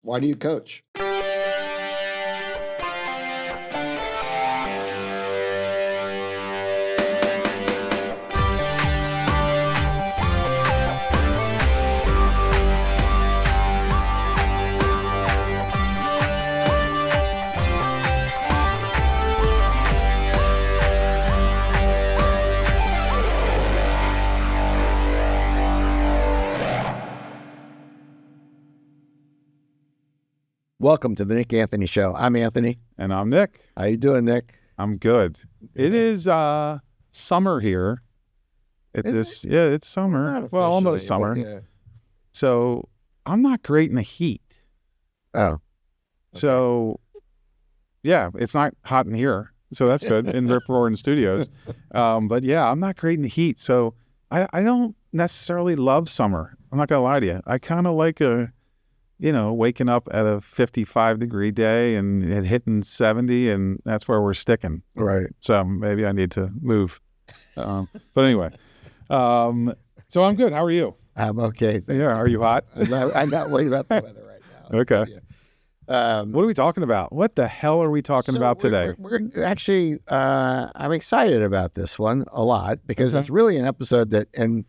Why do you coach? Welcome to the Nick Anthony Show. I'm Anthony. And I'm Nick. How you doing, Nick? I'm good. It is summer here. Is it? Yeah, it's summer. Not Well, almost officially, summer. but yeah. So I'm not great in the heat. Oh, So yeah, it's not hot in here. So that's good in Rip Roaring Studios. But yeah, I'm not great in the heat. So I don't necessarily love summer. I'm not gonna lie to you. I kind of like waking up at a 55-degree day and it hitting 70, and that's where we're sticking. right. So maybe I need to move. But anyway, so I'm good. How are you? I'm okay. Yeah. Are you hot? I'm not worried about the weather right now. Okay. Yeah. What are we talking about? What the hell are we talking about today? We're actually, I'm excited about this one a lot because Okay. it's really an episode that, and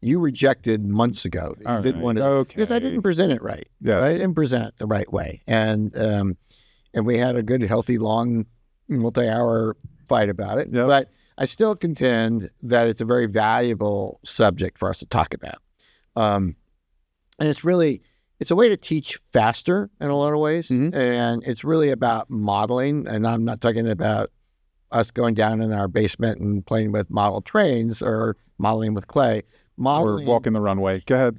you rejected months ago. You All didn't right. want to, Okay. because I didn't present it right. Yes. I didn't present it the right way. And we had a good, healthy, long, multi-hour fight about it. Yep. But I still contend that it's a very valuable subject for us to talk about. And it's a way to teach faster in a lot of ways. Mhm. And it's really about modeling. And I'm not talking about us going down in our basement and playing with model trains or modeling with clay. Or Modeling, walking the runway. Go ahead.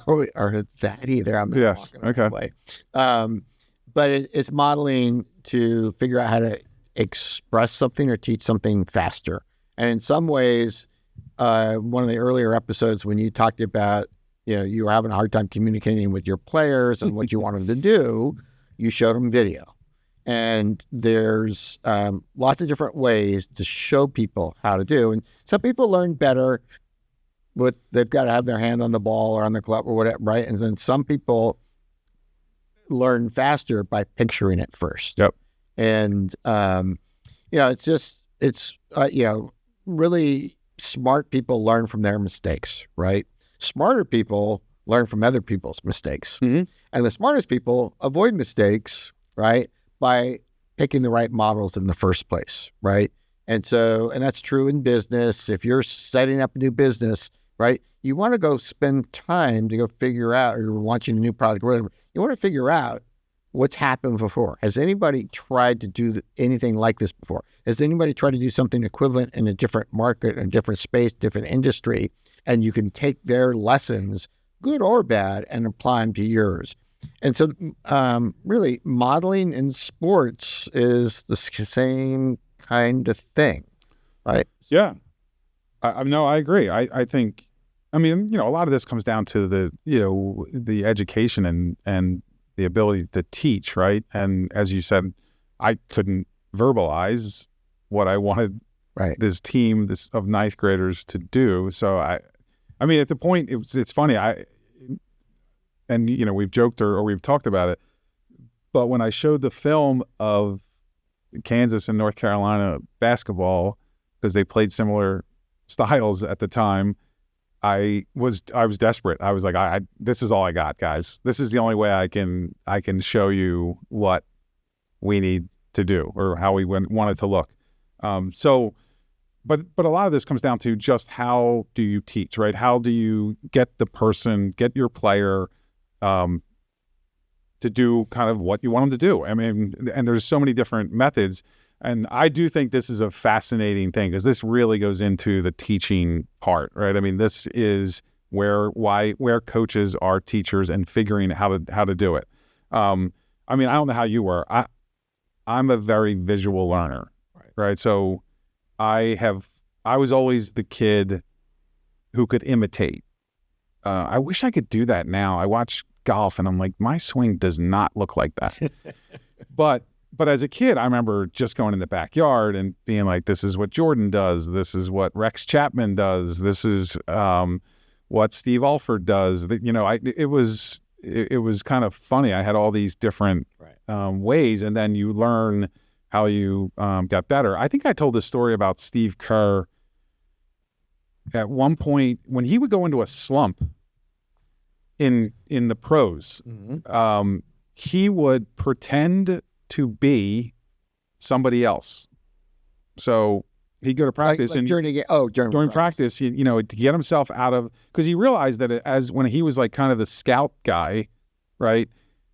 or that either. I'm not Yes, walking okay. that way. But it's modeling to figure out how to express something or teach something faster. And in some ways, one of the earlier episodes when you talked about, you were having a hard time communicating with your players and what you wanted to do, you showed them video. And there's lots of different ways to show people how to do. And some people learn better they've got to have their hand on the ball or on the club or whatever, right? And then some people learn faster by picturing it first. Yep. And, it's really smart people learn from their mistakes, right? Smarter people learn from other people's mistakes. Mhm. And the smartest people avoid mistakes, right? By picking the right models in the first place, right? And that's true in business. If you're setting up a new business, right, you want to go spend time to go figure out, or you're launching a new product or whatever, you want to figure out what's happened before. Has anybody tried to do anything like this before? Has anybody tried to do something equivalent in a different market, a different space, different industry? And you can take their lessons, good or bad, and apply them to yours. And so really modeling in sports is the same kind of thing, right? Yeah. I agree. I think, a lot of this comes down to the education and the ability to teach, right? And as you said, I couldn't verbalize what I wanted Right. this team of ninth graders to do. So at the point, it's funny. We've joked or we've talked about it, but when I showed the film of Kansas and North Carolina basketball, because they played similar styles at the time, I was desperate. I was like, this is all I got, guys. This is the only way I can show you what we need to do or how we want it to look. But a lot of this comes down to just how do you teach, right? How do you get your player to do kind of what you want them to do? And there's so many different methods. And I do think this is a fascinating thing because this really goes into the teaching part, right? This is where coaches are teachers and figuring how to do it. I don't know how you were. I'm a very visual learner, right? So I was always the kid who could imitate. I wish I could do that now. I watch golf and I'm like, my swing does not look like that. But as a kid, I remember just going in the backyard and being like, this is what Jordan does. This is what Rex Chapman does. This is what Steve Alford does. it was kind of funny. I had all these different ways, and then you learn how you got better. I think I told this story about Steve Kerr. At one point, when he would go into a slump in the pros, he would pretend to be somebody else. So he'd go to practice like during practice, to get himself out of, because he realized that as when he was like kind of the scout guy, right?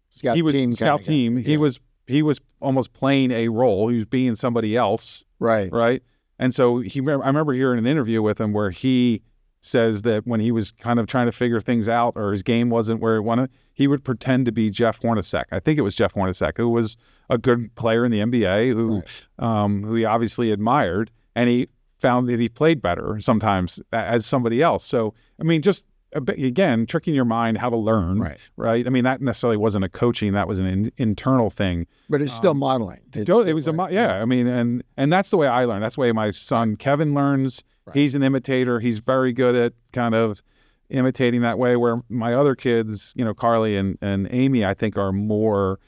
Scout team. He was almost playing a role. He was being somebody else, right? And so I remember hearing an interview with him where he says that when he was kind of trying to figure things out, or his game wasn't where he wanted, he would pretend to be Jeff Hornacek. I think it was Jeff Hornacek, who was a good player in the NBA, who he obviously admired, and he found that he played better sometimes as somebody else. So, I mean, just again, tricking your mind how to learn, right? I mean, that necessarily wasn't a coaching; that was an internal thing. But it's still modeling. It was I mean, and that's the way I learn. That's the way my son Kevin learns. He's an imitator. He's very good at kind of imitating that way. Where my other kids, Carly and Amy, I think are more,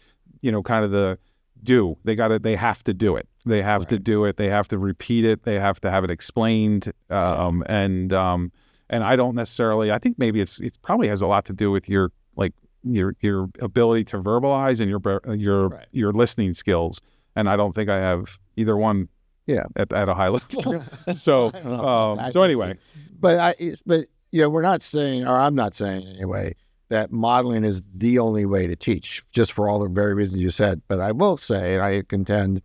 kind of the do. They have to do it. They have to do it. They have to repeat it. They have to have it explained. And I don't necessarily. I think maybe it's probably has a lot to do with your ability to verbalize and your listening skills. And I don't think I have either one. At a high level. So anyway, but we're not saying, or I'm not saying anyway, that modeling is the only way to teach, just for all the very reasons you said. But I will say, and I contend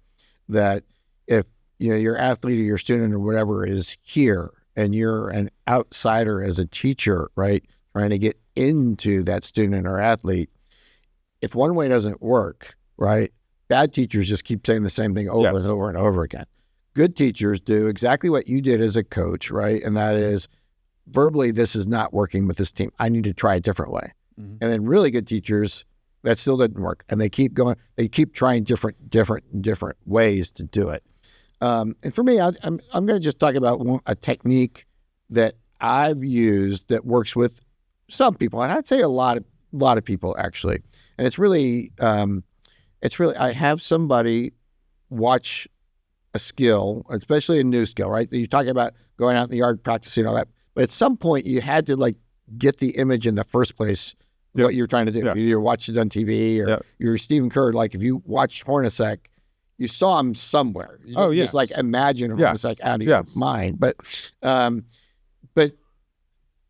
that if your athlete or your student or whatever is here, and you're an outsider as a teacher, right, trying to get into that student or athlete, if one way doesn't work, right, bad teachers just keep saying the same thing over and over and over again. Good teachers do exactly what you did as a coach, right? And that is verbally, this is not working with this team. I need to try a different way. And then really good teachers, that still doesn't work. And they keep going, they keep trying different ways to do it. And for me, I'm going to just talk about a technique that I've used that works with some people. And I'd say a lot of people actually. And it's really, I have somebody watch a skill, especially a new skill, right? You're talking about going out in the yard, practicing all that. But at some point, you had to get the image in the first place, what you're trying to do. Yes. Either watch it on TV or you're Stephen Kerr. Like if you watch Hornacek, you saw him somewhere. You just imagine Hornacek out of your mind. But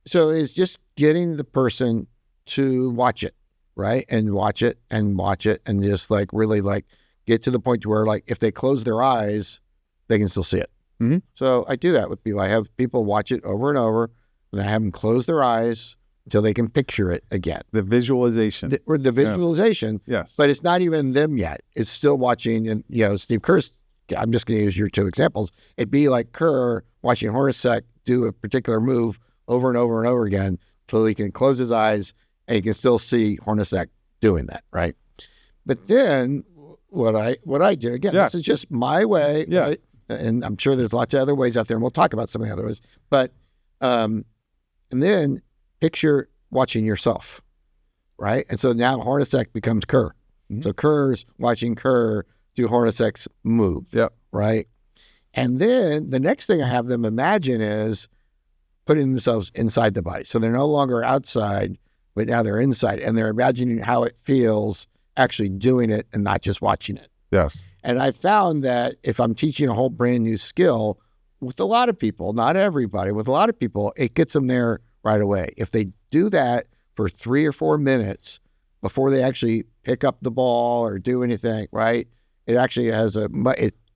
so it's just getting the person to watch it, right? And watch it and watch it and just really get to the point where if they close their eyes, they can still see it. Mm-hmm. So I do that with people. I have people watch it over and over, and then I have them close their eyes until they can picture it again. The visualization. The visualization. Yes. But it's not even them yet. It's still watching, and Steve Kerr's, I'm just going to use your two examples. It'd be like Kerr watching Hornacek do a particular move over and over and over again until he can close his eyes and he can still see Hornacek doing that, right? But then what I do, again, this is just my way, right? And I'm sure there's lots of other ways out there, and we'll talk about some of the other ways. But, and then picture watching yourself, right? And so now Hornacek becomes Kerr. Mm-hmm. So Kerr's watching Kerr do Hornacek's move, right? And then the next thing I have them imagine is putting themselves inside the body. So they're no longer outside, but now they're inside, and they're imagining how it feels actually doing it and not just watching it. Yes. And I found that if I'm teaching a whole brand new skill with a lot of people, not everybody, with a lot of people, it gets them there right away. If they do that for 3 or 4 minutes before they actually pick up the ball or do anything, right? It actually has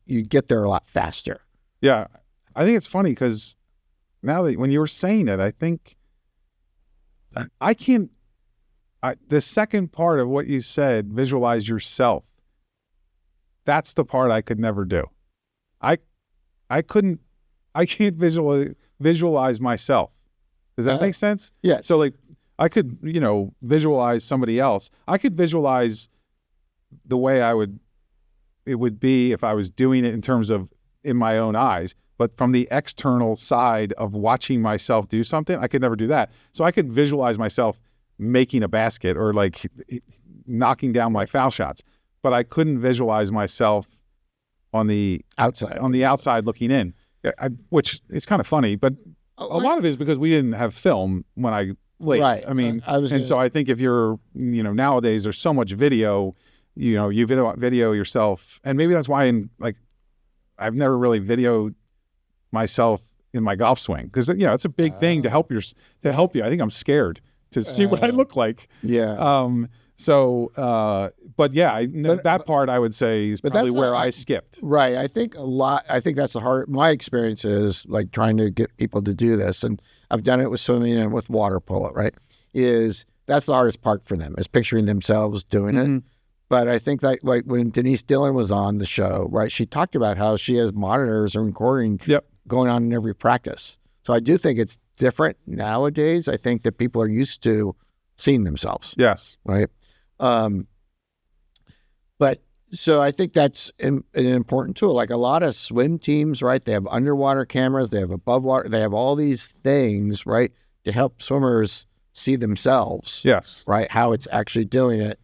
you get there a lot faster. Yeah. I think it's funny because now that when you were saying it, I think the second part of what you said, visualize yourself. That's the part I could never do. I can't visualize myself. Does that make sense? Yeah. So I could, visualize somebody else. I could visualize the way it would be if I was doing it in terms of in my own eyes, but from the external side of watching myself do something, I could never do that. So I could visualize myself making a basket or like knocking down my foul shots, but I couldn't visualize myself on the outside looking in, which is kind of funny, but a lot of it is because we didn't have film when I played. Right. I mean, so I think if you're, nowadays there's so much video, you video yourself, and maybe that's why I've never really videoed myself in my golf swing because it's a big thing to help you. I think I'm scared to see what I look like. Yeah. But yeah, that part I would say is probably where I skipped. Right. I think that's the hard. My experience is like trying to get people to do this, and I've done it with swimming and with water polo. Right. That's the hardest part for them is picturing themselves doing it. But I think that like when Denise Dillon was on the show, right, she talked about how she has monitors and recording going on in every practice. So I do think it's different nowadays. I think that people are used to seeing themselves. Yes. Right. But so I think that's an important tool. Like a lot of swim teams, right? They have underwater cameras, they have above water, they have all these things, right, to help swimmers see themselves. Yes. Right. How it's actually doing it.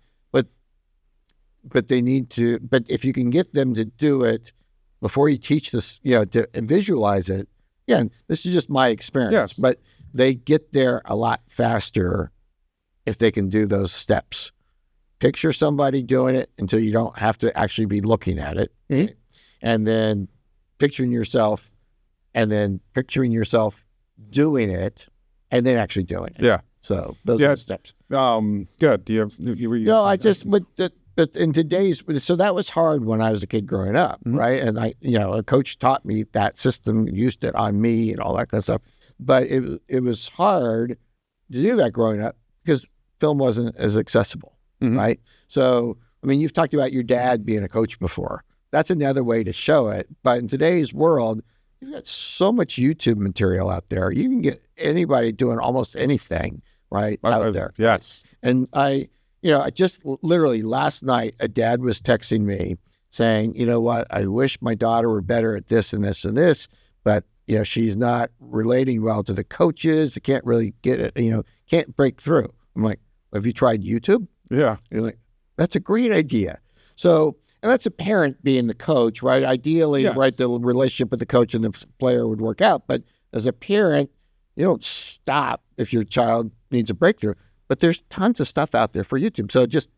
But they need to, but if you can get them to do it before you teach this, to visualize it, again, this is just my experience, yes. But they get there a lot faster if they can do those steps. Picture somebody doing it until you don't have to actually be looking at it. Mm-hmm. Right? And then picturing yourself doing it and then actually doing it. Yeah. So those are the steps. Good. Do you have, no, I just, but in today's, so that was hard when I was a kid growing up, right? And a coach taught me that system, used it on me and all that kind of stuff. But it was hard to do that growing up because film wasn't as accessible, right? So, I mean, you've talked about your dad being a coach before. That's another way to show it. But in today's world, you've got so much YouTube material out there. You can get anybody doing almost anything, right, out there. Yes. And I just literally last night, a dad was texting me saying, you know what, I wish my daughter were better at this and this and this, but, she's not relating well to the coaches. Can't really get it, can't break through. I'm like, have you tried YouTube? Yeah. You're like, that's a great idea. So, and that's a parent being the coach, right? Ideally, right, the relationship with the coach and the player would work out. But as a parent, you don't stop if your child needs a breakthrough. But there's tons of stuff out there for YouTube. So just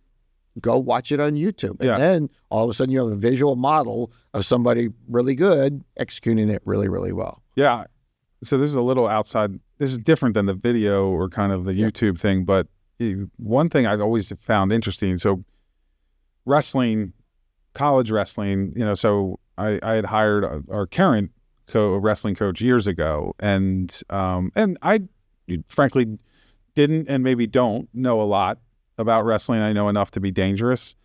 go watch it on YouTube. And then all of a sudden you have a visual model of somebody really good executing it really, really well. Yeah. So this is a little outside. This is different than the video or kind of the YouTube thing. But one thing I've always found interesting. So wrestling, college wrestling, so I had hired our current wrestling coach years ago. And I frankly didn't and maybe don't know a lot about wrestling. I know enough to be dangerous.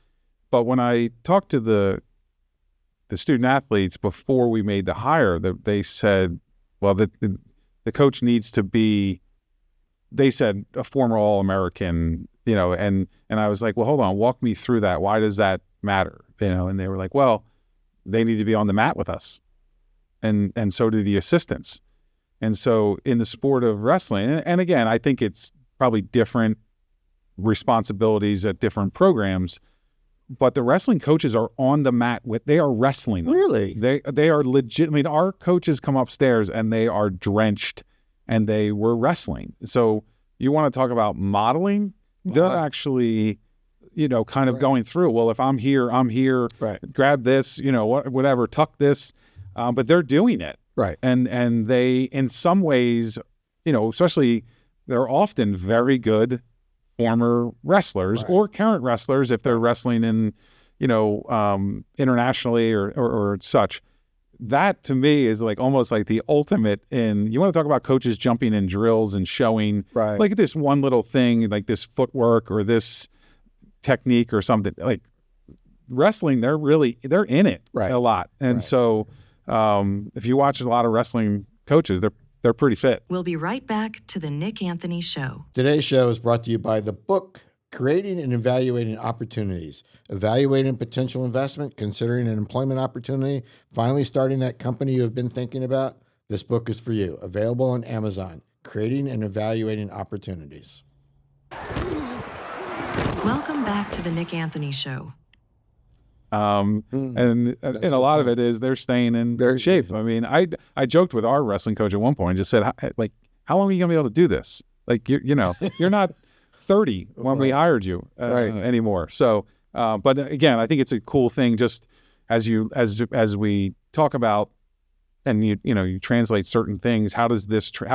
But when I talked to the student athletes before we made the hire, they said, well, the coach needs to be, they said, a former All-American, and I was like, well, hold on, walk me through that. Why does that matter? And they were like, well, they need to be on the mat with us. And so do the assistants. And so in the sport of wrestling, and again, I think it's probably different responsibilities at different programs, but the wrestling coaches are on the mat they are wrestling them. Really? They are legit. I mean, our coaches come upstairs and they are drenched and they were wrestling. So you want to talk about modeling? They're actually, kind of going through, well, if I'm here, right, grab this, whatever, tuck this, but they're doing it. Right. And they, in some ways, especially they're often very good former wrestlers or current wrestlers if they're wrestling in, internationally or such. That to me is like almost like the ultimate in, you want to talk about coaches jumping in drills and showing like this one little thing, like this footwork or this technique or something. Like wrestling, they're in it a lot. And so if you watch a lot of wrestling coaches, they're pretty fit. We'll be right back to the Nick Anthony Show. Today's show is brought to you by the book, Creating and Evaluating Opportunities. Evaluating potential investment, considering an employment opportunity, finally starting that company you have been thinking about. This book is for you. Available on Amazon. Creating and Evaluating Opportunities. Welcome back to the Nick Anthony Show. And a lot of it is they're staying in shape. I mean, I joked with our wrestling coach at one point and just said, like, how long are you gonna be able to do this? Like, you're not 30 when we hired you anymore. So, but again, I think it's a cool thing. Just as we talk about, and you translate certain things. How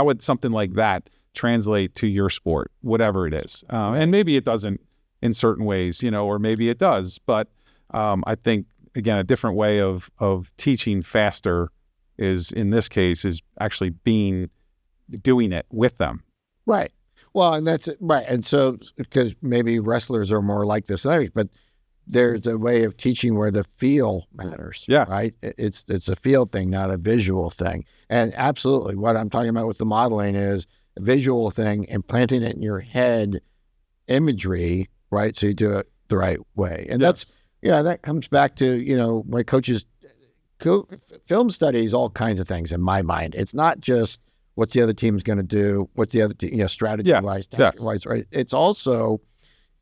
would something like that translate to your sport, whatever it is? And maybe it doesn't in certain ways, or maybe it does. But I think, again, a different way of teaching faster is, in this case, is actually doing it with them. Right. Well, and that's it. Right. And so, because maybe wrestlers are more like this than others, but there's a way of teaching where the feel matters. Yes. Right. It's a feel thing, not a visual thing. And absolutely, what I'm talking about with the modeling is a visual thing, implanting it in your head, imagery, right? So you do it the right way. And Yes. that comes back to, my coaches, film studies, all kinds of things in my mind. It's not just what's the other team's going to do, what's the other team, strategy-wise, tactic-wise, right? It's also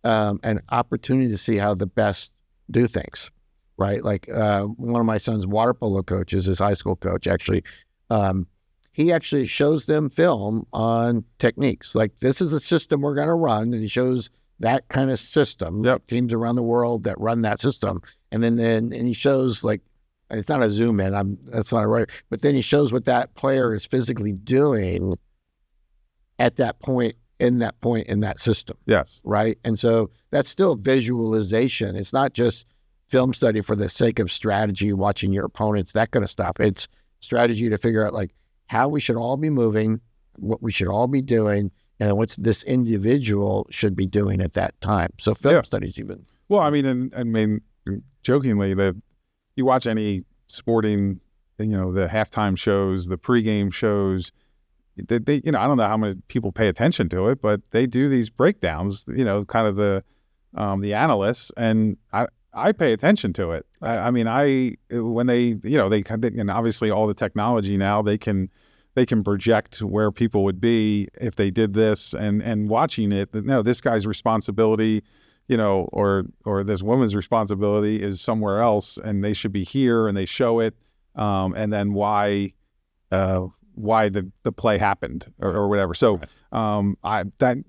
an opportunity to see how the best do things, right? Like one of my son's water polo coaches, his high school coach, actually, he actually shows them film on techniques. Like, this is a system we're going to run, and he shows that kind of system, Yep. teams around the world that run that system. And then he shows, like, it's not a zoom in, that's not right, but then he shows what that player is physically doing at that point in that system. Yes. Right. And so that's still visualization. It's not just film study for the sake of strategy, watching your opponents, that kind of stuff. It's strategy to figure out, like, how we should all be moving, what we should all be doing, and what this individual should be doing at that time. So film studies even. Well, I mean, jokingly, that you watch any sporting, the halftime shows, the pregame shows, they I don't know how many people pay attention to it, but they do these breakdowns, kind of the analysts, and I pay attention to it. When they, and obviously all the technology now, they can project where people would be if they did this, and watching it, this guy's responsibility, or this woman's responsibility is somewhere else, and they should be here, and they show it, and then why the play happened or whatever. So, that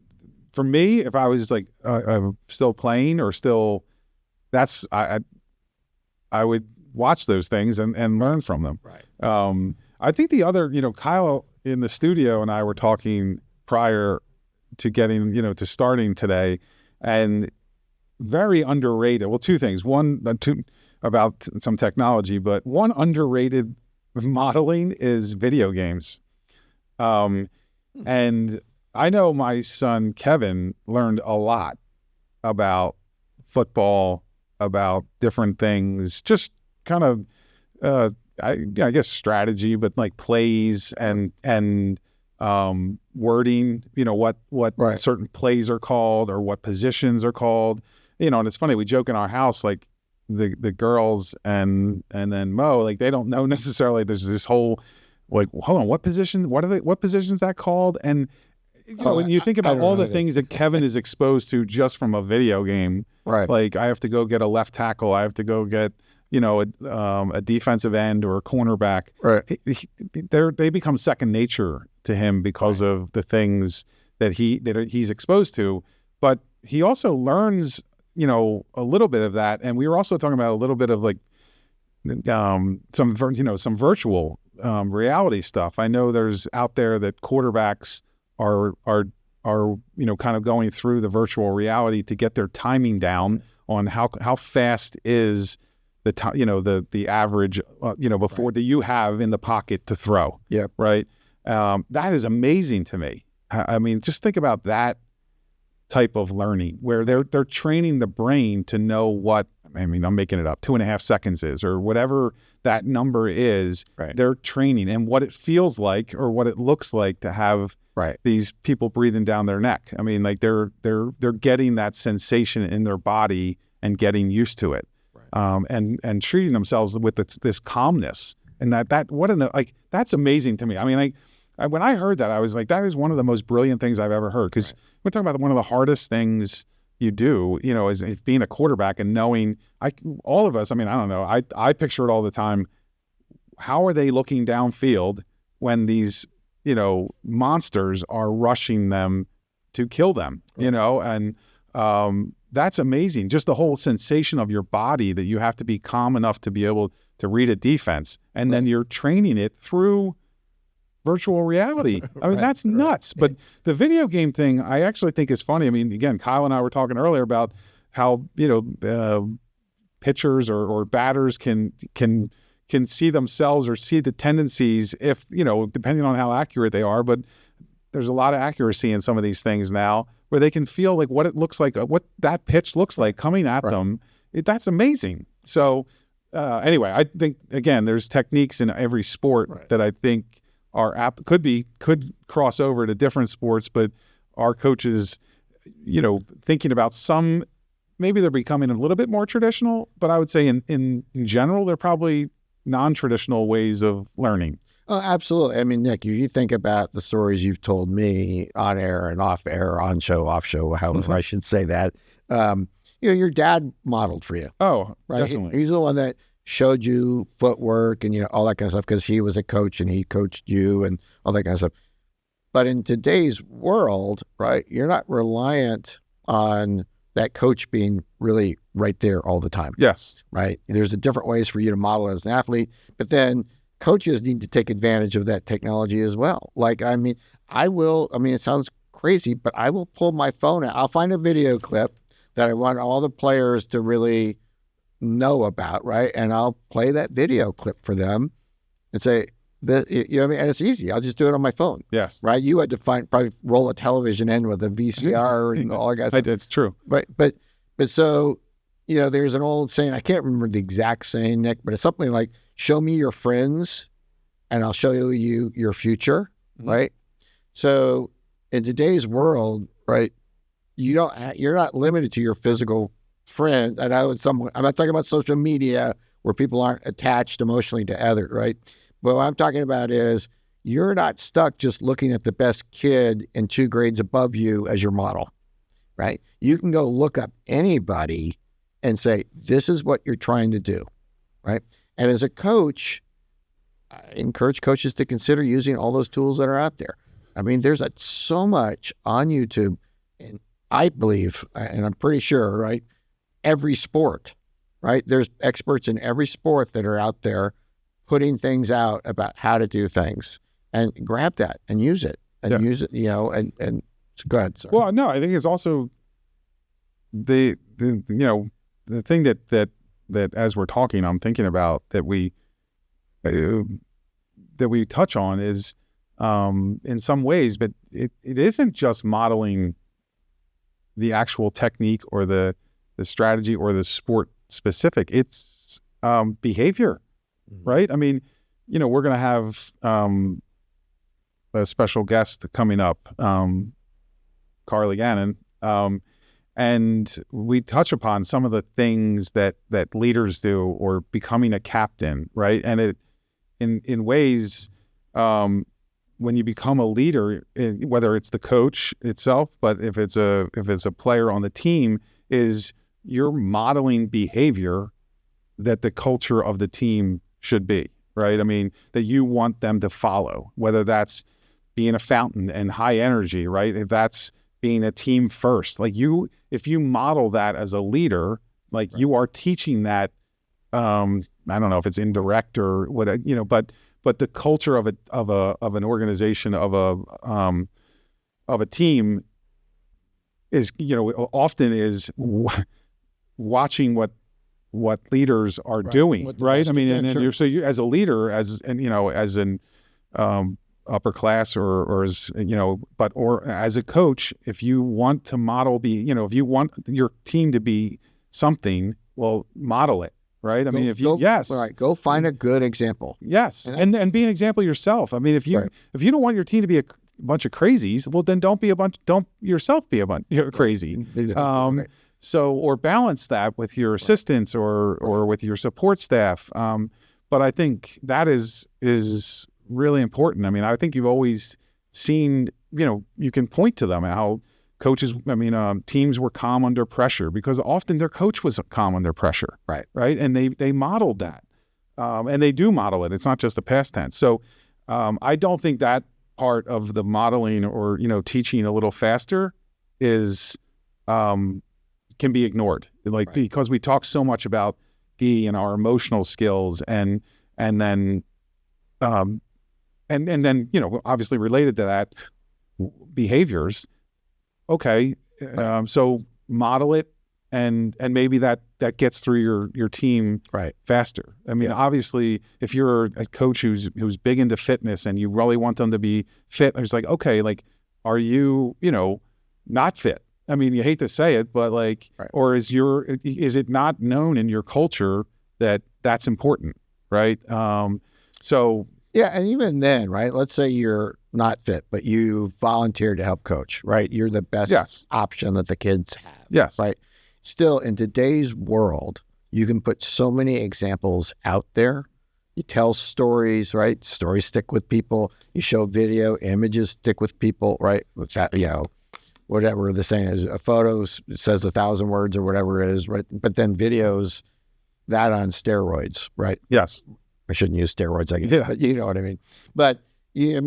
for me, if I was like still playing or still, I would watch those things and learn from them. Right. I think the other, Kyle in the studio and I were talking prior to getting, to starting today, and very underrated. Well, two things. One, about some technology, but one underrated modeling is video games. And I know my son, Kevin, learned a lot about football, about different things, just kind of, I guess strategy, but like plays and wording, what Right. certain plays are called or what positions are called, and it's funny, we joke in our house, like the girls and then Mo, like, they don't know necessarily, there's this whole, like, hold on, what position's that called? And when you think about all the things that Kevin is exposed to just from a video game, Right. like, I have to go get a left tackle, I have to go get, a defensive end or a cornerback. Right. They become second nature to him because of the things that he's exposed to. But he also learns, a little bit of that. And we were also talking about a little bit of, like, some virtual reality stuff. I know there's out there that quarterbacks are kind of going through the virtual reality to get their timing down on how fast is the average before that you have in the pocket to throw. Yeah. Right. That is amazing to me. I mean, just think about that type of learning where they're training the brain to know what, I'm making it up, 2.5 seconds is, or whatever that number is. Right. They're training and what it feels like or what it looks like to have these people breathing down their neck. I mean, like, they're getting that sensation in their body and getting used to it. And treating themselves with this calmness, and that's amazing to me. I mean, when I heard that, I was like, that is one of the most brilliant things I've ever heard, because we're talking about one of the hardest things you do, is being a quarterback and knowing, all of us, I mean, I don't know, I picture it all the time. How are they looking downfield when these, monsters are rushing them to kill them, and that's amazing. Just the whole sensation of your body that you have to be calm enough to be able to read a defense, and then you're training it through virtual reality. I mean, that's nuts. But the video game thing, I actually think is funny. I mean, again, Kyle and I were talking earlier about how, pitchers or batters can see themselves or see the tendencies if, depending on how accurate they are. But there's a lot of accuracy in some of these things now where they can feel like what it looks like, what that pitch looks like coming at them. That's amazing. So anyway, I think, again, there's techniques in every sport that I think could cross over to different sports, but our coaches, thinking about some, maybe they're becoming a little bit more traditional, but I would say in general, they're probably non-traditional ways of learning. Oh, absolutely. I mean, Nick, you think about the stories you've told me on air and off air, on show, off show, however I should say that. Your dad modeled for you. Oh, right. Definitely. He's the one that showed you footwork and, all that kind of stuff, because he was a coach and he coached you and all that kind of stuff. But in today's world, right, you're not reliant on that coach being really right there all the time. Yes. Right. There's different ways for you to model as an athlete, but then coaches need to take advantage of that technology as well. Like, I mean, it sounds crazy, but I will pull my phone out. I'll find a video clip that I want all the players to really know about, right? And I'll play that video clip for them and say, and it's easy. I'll just do it on my phone. Yes. Right? You had to probably roll a television in with a VCR and all that stuff. It's true. But so, there's an old saying, I can't remember the exact saying, Nick, but it's something like, show me your friends and I'll show you your future, right? So in today's world, right, you're not limited to your physical friend. And I'm not talking about social media where people aren't attached emotionally to others, right? But what I'm talking about is you're not stuck just looking at the best kid in 2 grades above you as your model, right? You can go look up anybody and say, this is what you're trying to do, right? And as a coach, I encourage coaches to consider using all those tools that are out there. I mean, there's so much on YouTube, and I believe, and I'm pretty sure, right, every sport, right? There's experts in every sport that are out there putting things out about how to do things, and grab that and use it use it, and go ahead. Sorry. Well, no, I think it's also the thing that as we're talking, I'm thinking about that we touch on is in some ways, but it isn't just modeling the actual technique or the strategy or the sport specific. It's behavior, right? I mean, we're going to have a special guest coming up, Carly Gannon, and we touch upon some of the things that leaders do, or becoming a captain, right? And it, in ways, when you become a leader, whether it's the coach itself, but if it's a player on the team, is you're modeling behavior that the culture of the team should be, right? I mean, that you want them to follow, whether that's being a fountain and high energy, right? If that's being a team first, if you model that as a leader, right, you are teaching that. I don't know if it's indirect or what, but the culture of an organization, of a team is, often is watching what leaders are doing, right? I mean, and so you as a leader, as an upper class or as or as a coach, if you want to model, if you want your team to be something, well, model it. Right. Go find a good example. Yes. And be an example yourself. I mean, if you don't want your team to be a bunch of crazies, well, then don't yourself be a bunch crazy. So, or balance that with your assistants or with your support staff. But I think that is really important. I mean, I think you've always seen, you can point to them how teams were calm under pressure because often their coach was calm under pressure. Right. Right. And they modeled that. And they do model it. It's not just the past tense. So I don't think that part of the modeling or, teaching a little faster is can be ignored. Like, because we talk so much about E and our emotional skills and then obviously related to that, behaviors. Okay. So model it and maybe that gets through your team faster. I mean, obviously if you're a coach who's big into fitness and you really want them to be fit, it's like, okay, like, are you, not fit? I mean, you hate to say it, but like, or is it not known in your culture that that's important? Right. So yeah. And even then, right, let's say you're not fit, but you volunteer to help coach, right? You're the best option that the kids have. Yes. Right. Still, in today's world, you can put so many examples out there. You tell stories, right? Stories stick with people. You show video, images stick with people, right? Whatever the saying is, a photo says 1,000 words or whatever it is, right? But then videos, that on steroids, right? Yes. I shouldn't use steroids, I guess, but you know what I mean. But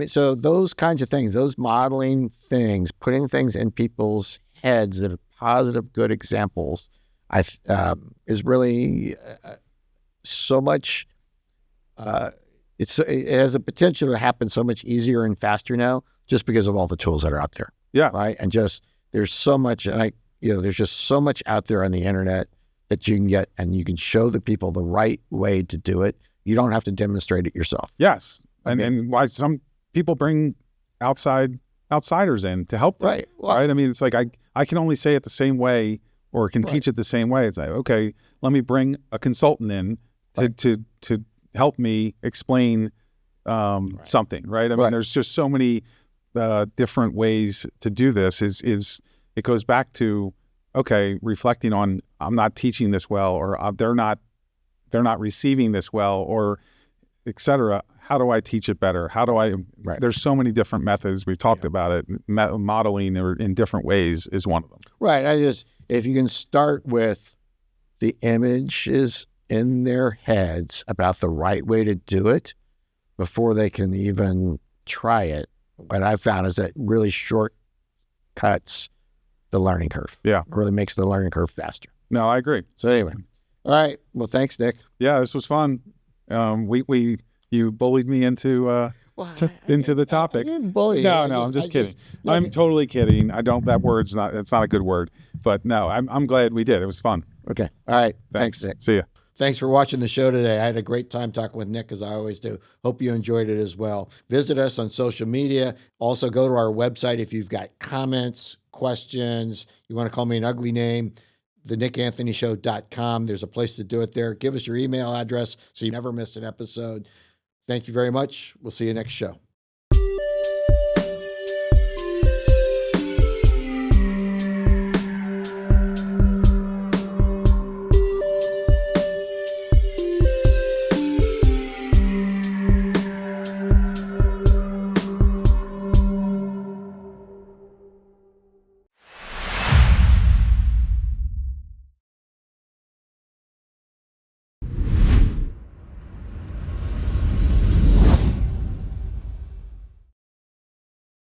so those kinds of things, those modeling things, putting things in people's heads that are positive, good examples, is really so much. It has the potential to happen so much easier and faster now, just because of all the tools that are out there. Yeah. Right. And just there's so much, and there's just so much out there on the internet that you can get, and you can show the people the right way to do it. You don't have to demonstrate it yourself. Yes. And why some people bring outsiders in to help them. Right. Well, right. I mean, it's like, I can only say it the same way or can teach it the same way. It's like, okay, let me bring a consultant in to help me explain something. Right. I mean, there's just so many different ways to do this is it goes back to, okay, reflecting on, I'm not teaching this well, or they're not receiving this well, or et cetera. How do I teach it better? How do I, there's so many different methods. We've talked about it. Modeling or in different ways is one of them. Right. If you can start with the images in their heads about the right way to do it before they can even try it, what I've found is that really shortcuts the learning curve. Yeah. It really makes the learning curve faster. No, I agree. So anyway, all right. Well, thanks, Nick. Yeah, this was fun. You bullied me into the topic. I didn't bully you. No, I'm just kidding. I'm totally kidding. That's not a good word, but no, I'm glad we did. It was fun. Okay. All right. Thanks, Nick. See ya. Thanks for watching the show today. I had a great time talking with Nick, as I always do. Hope you enjoyed it as well. Visit us on social media. Also, go to our website if you've got comments, questions, you want to call me an ugly name, thenickanthonyshow.com. There's a place to do it there. Give us your email address so you never miss an episode. Thank you very much. We'll see you next show.